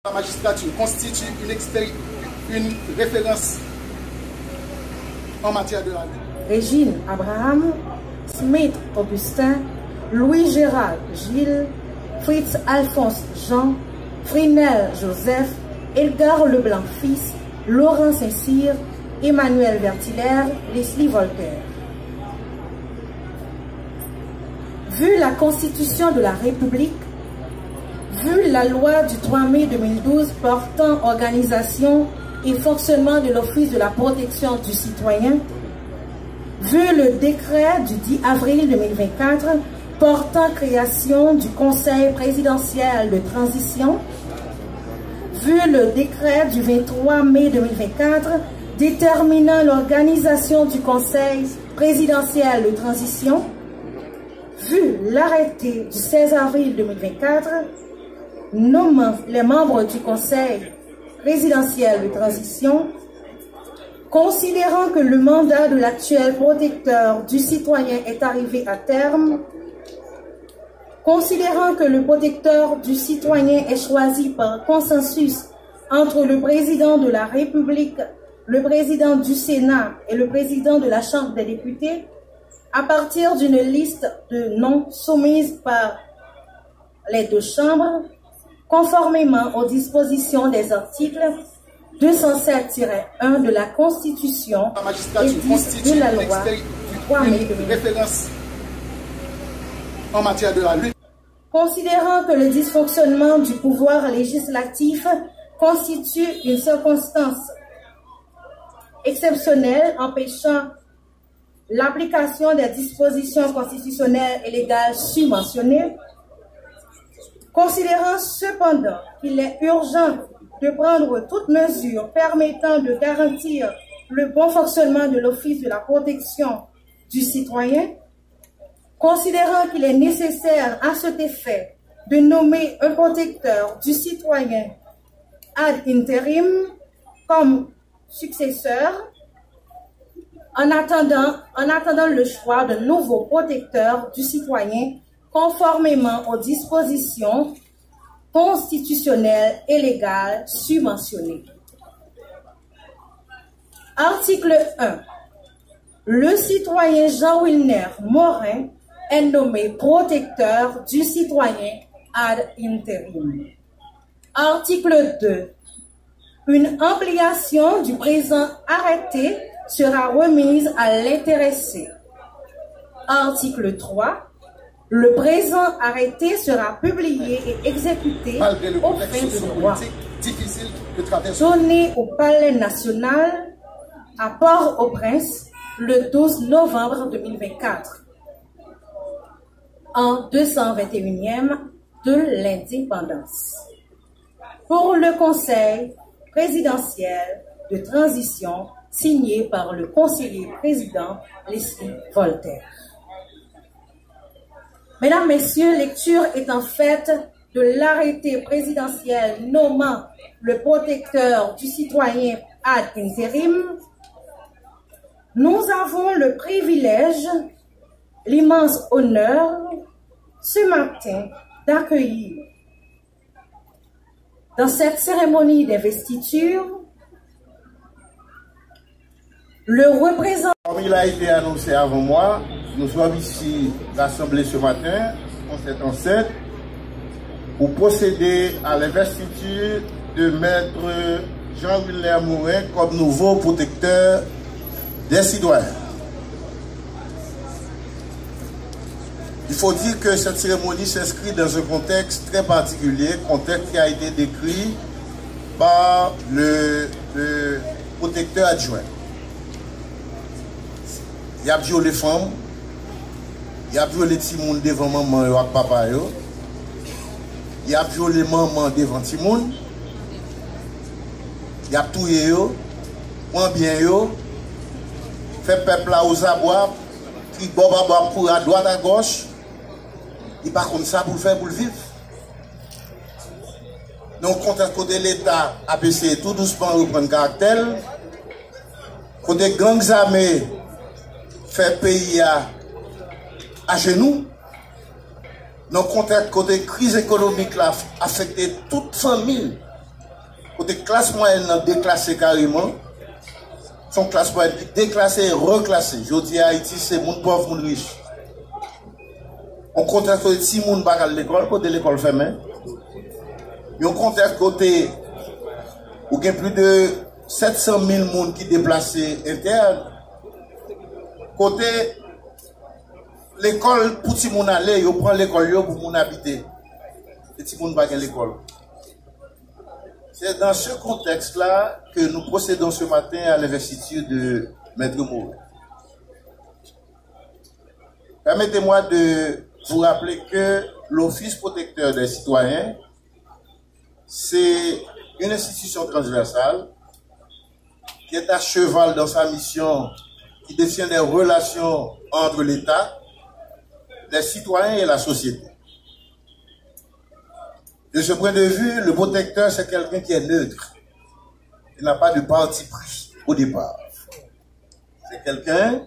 La magistrature constitue une référence en matière de la lutte. Régine Abraham, Smith Augustin, Louis Gérald Gilles, Fritz Alphonse Jean, Frinel Joseph, Edgar Leblanc fils, Laurent Saint-Cyr, Emmanuel Vertilaire, Leslie Voltaire. Vu la Constitution de la République, vu la loi du 3 mai 2012 portant organisation et fonctionnement de l'Office de la protection du citoyen, vu le décret du 10 avril 2024 portant création du Conseil présidentiel de transition, vu le décret du 23 mai 2024 déterminant l'organisation du Conseil présidentiel de transition, vu l'arrêté du 16 avril 2024 nommant les membres du Conseil présidentiel de transition, considérant que le mandat de l'actuel protecteur du citoyen est arrivé à terme, considérant que le protecteur du citoyen est choisi par consensus entre le président de la République, le président du Sénat et le président de la Chambre des députés, à partir d'une liste de noms soumise par les deux chambres, conformément aux dispositions des articles 207-1 de la Constitution et 10 de la loi du 3 mai 2020. Référence en matière de la lutte. Considérant que le dysfonctionnement du pouvoir législatif constitue une circonstance exceptionnelle empêchant l'application des dispositions constitutionnelles et légales subventionnées, considérant cependant qu'il est urgent de prendre toute mesure permettant de garantir le bon fonctionnement de l'Office de la protection du citoyen, considérant qu'il est nécessaire à cet effet de nommer un protecteur du citoyen ad interim comme successeur, en attendant le choix d'un nouveau protecteur du citoyen conformément aux dispositions constitutionnelles et légales subventionnées. Article 1. Le citoyen Jean-Wilner Morin est nommé protecteur du citoyen ad interim. Article 2. Une ampliation du présent arrêté sera remise à l'intéressé. Article 3. Le présent arrêté sera publié et exécuté au fin de droit. Donné au Palais national à Port-au-Prince le 12 novembre 2024, en 221e de l'indépendance. Pour le Conseil présidentiel de transition signé par le conseiller président Leslie Voltaire. Mesdames, Messieurs, lecture étant faite de l'arrêté présidentiel nommant le protecteur du citoyen ad interim, nous avons le privilège, l'immense honneur, ce matin, d'accueillir dans cette cérémonie d'investiture le représentant. Comme il a été annoncé avant moi, nous sommes ici rassemblés ce matin, en cette enceinte, pour procéder à l'investiture de Maître Jean-Wilner Morin comme nouveau protecteur des citoyens. Il faut dire que cette cérémonie s'inscrit dans un contexte très particulier, contexte qui a été décrit par le protecteur adjoint. Il y a violé les femmes, il y a violé les petits monde devant maman et papa, il y a violé maman devant petit monde, il y a tué, point bien, fait peuple là aux abois, qui boba pour à droite à gauche, il pas comme ça pour le faire pour le vivre. Donc, côté l'État a essayé tout doucement de reprendre caractère, côté gangs armés fait pays à genoux. Donc, côté crise économique là affecté toute famille Côté classe moyenne déclassé carrément, son classe moyenne déclassée et reclassée. Je dis à Haïti, c'est mon pauvre, mon riche. On conteste côté si moun bak à l'école, côté l'école fermée. Mais on conteste côté où il y a plus de 700 000 moun qui déplacés internes. Côté l'école pour ti moun aller, on prend l'école pour moun habiter. Et ti moun bak à l'école. C'est dans ce contexte-là que nous procédons ce matin à l'investiture de Maître Morin. Permettez-moi de vous rappeler que l'Office protecteur des citoyens, c'est une institution transversale qui est à cheval dans sa mission, qui détient des relations entre l'État, les citoyens et la société. De ce point de vue, le protecteur, c'est quelqu'un qui est neutre. Il n'a pas de parti pris au départ. C'est quelqu'un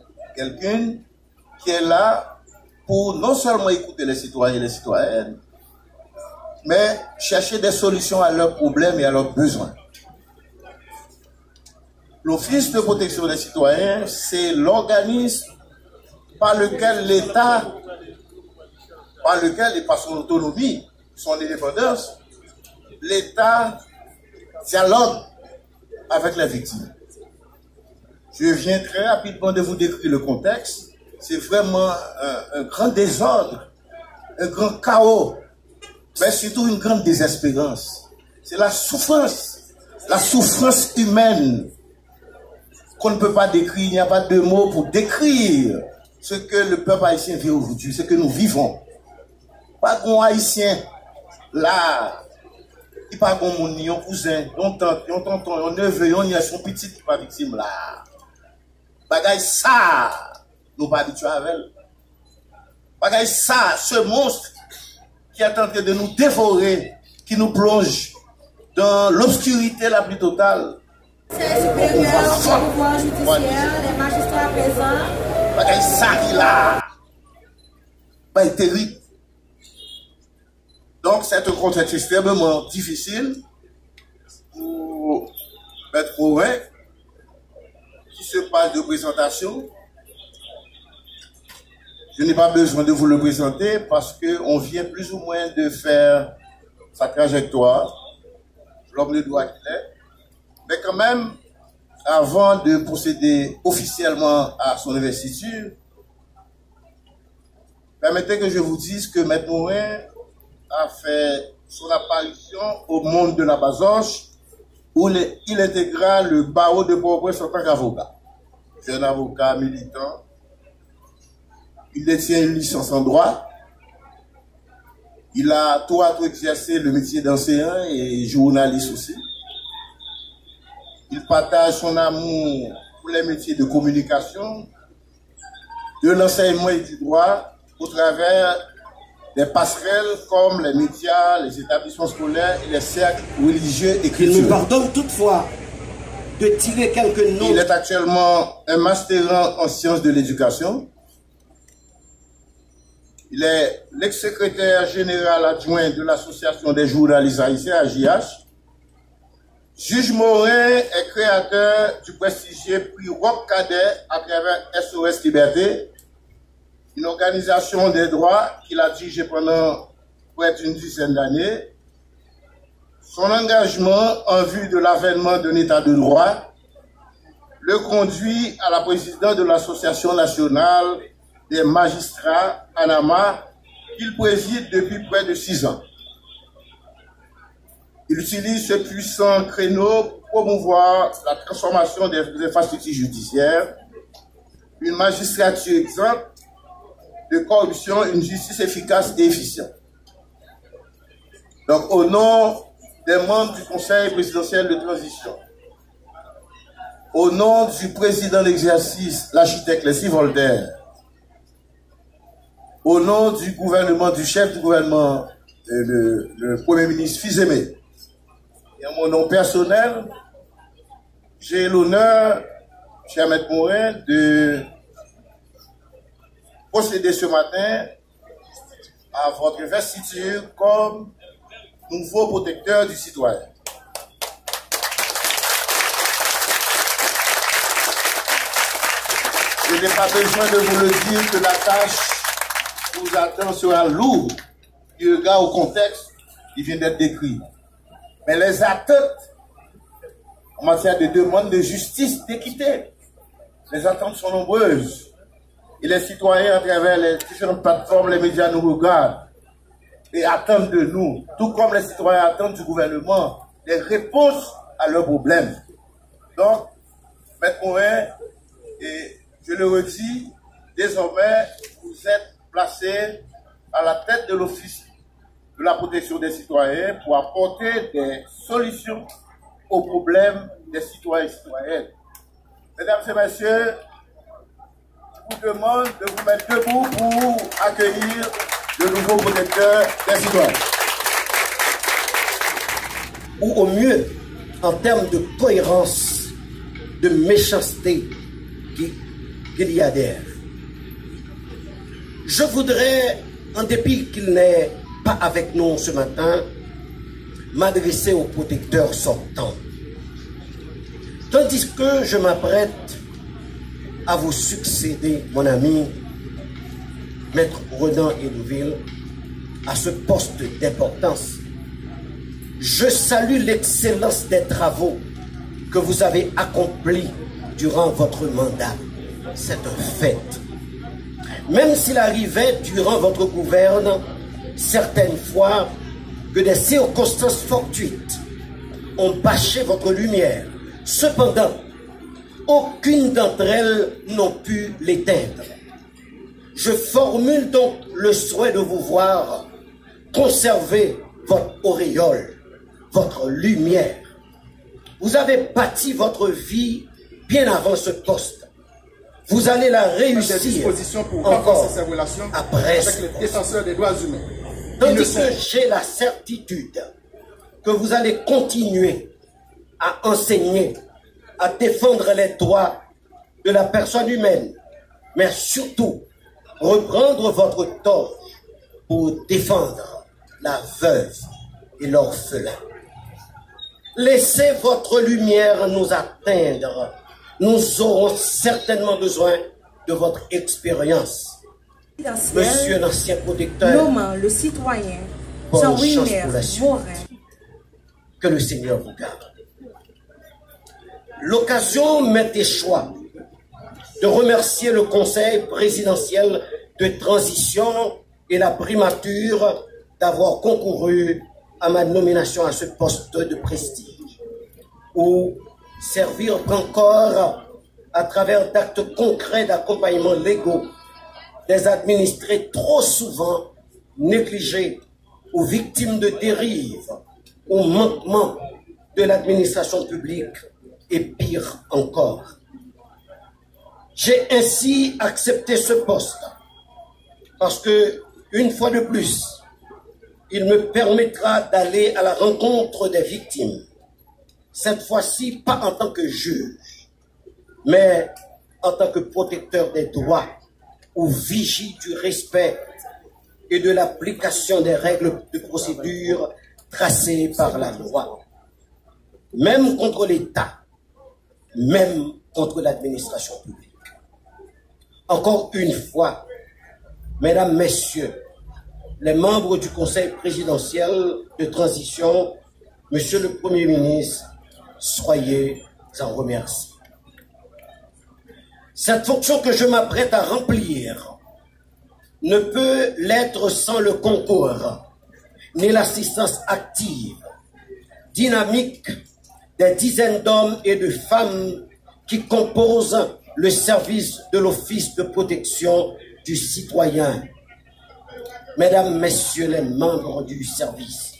qui est là pour non seulement écouter les citoyens et les citoyennes, mais chercher des solutions à leurs problèmes et à leurs besoins. L'Office de protection des citoyens, c'est l'organisme par lequel l'État, et par son autonomie, son indépendance, l'État dialogue avec les victimes. Je viens très rapidement de vous décrire le contexte. C'est vraiment un grand désordre, un grand chaos, mais surtout une grande désespérance. C'est la souffrance humaine qu'on ne peut pas décrire. Il n'y a pas de mots pour décrire ce que le peuple haïtien vit aujourd'hui, ce que nous vivons. Pas qu'on haïtien là, il pas qu'on mon ni un cousin, on tante, on tonton, on neveu, on y a son petit qui pas victime là. Bagay ça, nous pas habitués avec. Bagay ça, ce monstre qui est en train de nous dévorer, qui nous plonge dans l'obscurité la plus totale. C'est supérieur au pouvoir judiciaire, les magistrats présents. Bagay ça qui là, pas terrible. Donc, c'est un contexte extrêmement difficile pour Maître Morin, qui se passe de présentation. Je n'ai pas besoin de vous le présenter parce qu'on vient plus ou moins de faire sa trajectoire, l'homme de droit qu'il est. Mais quand même, avant de procéder officiellement à son investiture, permettez que je vous dise que Maître Morin a fait son apparition au monde de la Bazoche où il intégra le barreau de Port-au-Prince en tant qu'avocat. Jeune avocat militant. Il détient une licence en droit. Il a tout à tout exercé le métier d'enseignant et journaliste aussi. Il partage son amour pour les métiers de communication, de l'enseignement et du droit au travers des passerelles comme les médias, les établissements scolaires et les cercles religieux et culturels. Il me pardonne toutefois de tirer quelques noms. Il est actuellement un masterand en sciences de l'éducation. Il est l'ex-secrétaire général adjoint de l'Association des journalistes haïtiens, AJH. Juge Morin est créateur du prestigieux prix Roch Cadet à travers SOS Liberté, une organisation des droits qu'il a dirigée pendant près d'une dizaine d'années. Son engagement en vue de l'avènement d'un état de droit le conduit à la présidence de l'Association nationale des magistrats, ANAMA, qu'il préside depuis près de 6 ans. Il utilise ce puissant créneau pour promouvoir la transformation des infrastructures judiciaires, une magistrature exempte de corruption, une justice efficace et efficiente. Donc, au nom des membres du Conseil présidentiel de transition, au nom du président d'exercice, l'architecte Leslie Voltaire, au nom du gouvernement, du chef du gouvernement, le Premier ministre Fils-Aimé, et à mon nom personnel, j'ai l'honneur, cher Maître Morin, de procéder ce matin à votre investiture comme nouveau protecteur du citoyen. Je n'ai pas besoin de vous le dire que la tâche qui vous attend sera lourde du regard au contexte qui vient d'être décrit. Mais les attentes en matière de demande de justice, d'équité, les attentes sont nombreuses. Et les citoyens, à travers les différentes plateformes, les médias nous regardent et attendent de nous, tout comme les citoyens attendent du gouvernement, des réponses à leurs problèmes. Donc, Maître Morin, et je le redis, désormais, vous êtes placé à la tête de l'Office de la protection des citoyens pour apporter des solutions aux problèmes des citoyens et citoyennes. Mesdames et messieurs, je vous demande de vous mettre debout pour accueillir le nouveau protecteur des citoyens. Ou au mieux, en termes de cohérence, de méchanceté qu'il y a derrière. Je voudrais, en dépit qu'il n'est pas avec nous ce matin, m'adresser au protecteur sortant. Tandis que je m'apprête à vous succéder, mon ami, Maître Renan Hédouville, à ce poste d'importance, je salue l'excellence des travaux que vous avez accomplis durant votre mandat. C'est un fait. Même s'il arrivait durant votre gouverne, certaines fois, que des circonstances fortuites ont bâché votre lumière. Cependant, aucune d'entre elles n'ont pu l'éteindre. Je formule donc le souhait de vous voir conserver votre auréole, votre lumière. Vous avez bâti votre vie bien avant ce poste. Vous allez la réussir pour encore renforcer ses relations après avec les défenseurs des droits humains. Tandis que j'ai la certitude que vous allez continuer à enseigner, à défendre les droits de la personne humaine, mais surtout reprendre votre torche pour défendre la veuve et l'orphelin. Laissez votre lumière nous atteindre. Nous aurons certainement besoin de votre expérience. Monsieur l'ancien protecteur, nommant le citoyen bonne Jean-Wilmer chance pour la suite. Morin. Que le Seigneur vous garde. L'occasion m'est échoit de remercier le Conseil présidentiel de transition et la primature d'avoir concouru à ma nomination à ce poste de prestige, ou servir encore à travers d'actes concrets d'accompagnement légaux des administrés trop souvent négligés ou victimes de dérives ou manquements de l'administration publique et pire encore. J'ai ainsi accepté ce poste parce que, une fois de plus, il me permettra d'aller à la rencontre des victimes. Cette fois-ci, pas en tant que juge, mais en tant que protecteur des droits ou vigie du respect et de l'application des règles de procédure tracées par la loi. Même contre l'État, même contre l'administration publique. Encore une fois, mesdames, messieurs, les membres du Conseil présidentiel de transition, monsieur le Premier ministre, soyez en remerciés. Cette fonction que je m'apprête à remplir ne peut l'être sans le concours, ni l'assistance active, dynamique des dizaines d'hommes et de femmes qui composent le service de l'Office de protection du citoyen. Mesdames, messieurs les membres du service,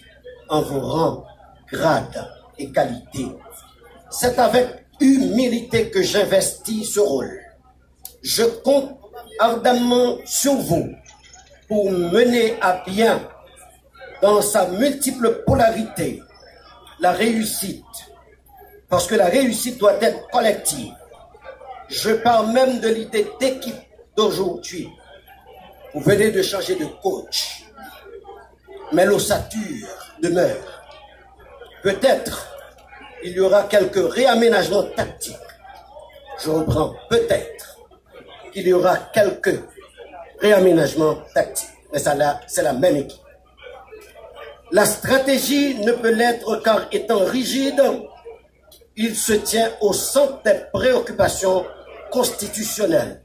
en vos rangs, grades et qualités, c'est avec humilité que j'investis ce rôle. Je compte ardemment sur vous pour mener à bien, dans sa multiple polarité, la réussite, parce que la réussite doit être collective. Je parle même de l'idée d'équipe d'aujourd'hui. Vous venez de changer de coach, mais l'ossature demeure. Peut-être il y aura quelques réaménagements tactiques. Je reprends peut-être. qu'il y aura quelques réaménagements tactiques. Mais ça là, c'est la même équipe. La stratégie ne peut l'être car étant rigide, il se tient au centre des préoccupations constitutionnelles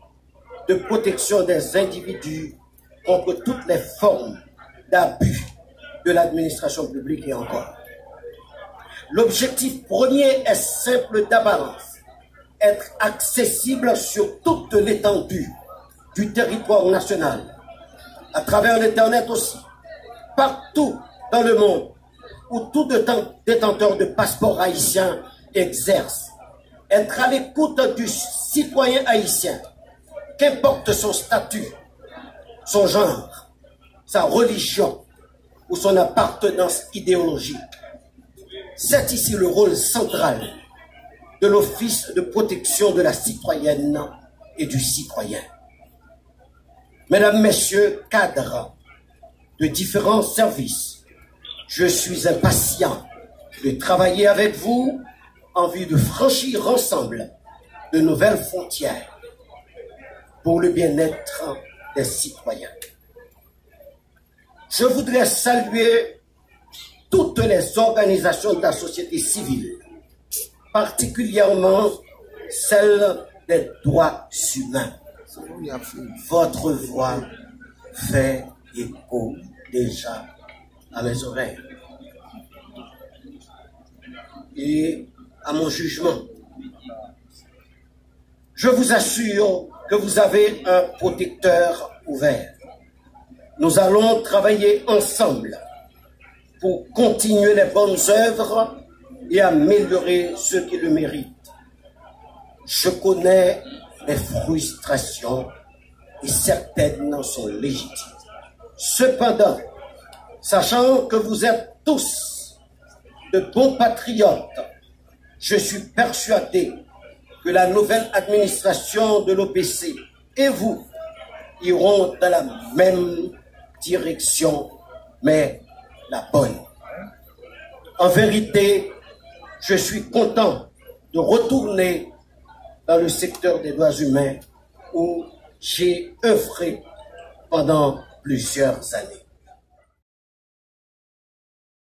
de protection des individus contre toutes les formes d'abus de l'administration publique et encore. L'objectif premier est simple d'apparence, être accessible sur toute l'étendue du territoire national, à travers l'Internet aussi, partout dans le monde où tout détenteur de passeport haïtien exerce, être à l'écoute du citoyen haïtien, qu'importe son statut, son genre, sa religion ou son appartenance idéologique. C'est ici le rôle central de l'Office de protection de la citoyenne et du citoyen. Mesdames, Messieurs, cadres de différents services, je suis impatient de travailler avec vous en vue de franchir ensemble de nouvelles frontières pour le bien-être des citoyens. Je voudrais saluer toutes les organisations de la société civile, particulièrement celles des droits humains. Votre voix fait écho déjà à mes oreilles et à mon jugement. Je vous assure que vous avez un protecteur ouvert. Nous allons travailler ensemble pour continuer les bonnes œuvres et améliorer ceux qui le méritent. Je connais les frustrations et certaines sont légitimes. Cependant, sachant que vous êtes tous de bons patriotes, je suis persuadé que la nouvelle administration de l'OPC et vous iront dans la même direction, mais la bonne. En vérité, je suis content de retourner dans le secteur des droits humains où j'ai œuvré pendant plusieurs années.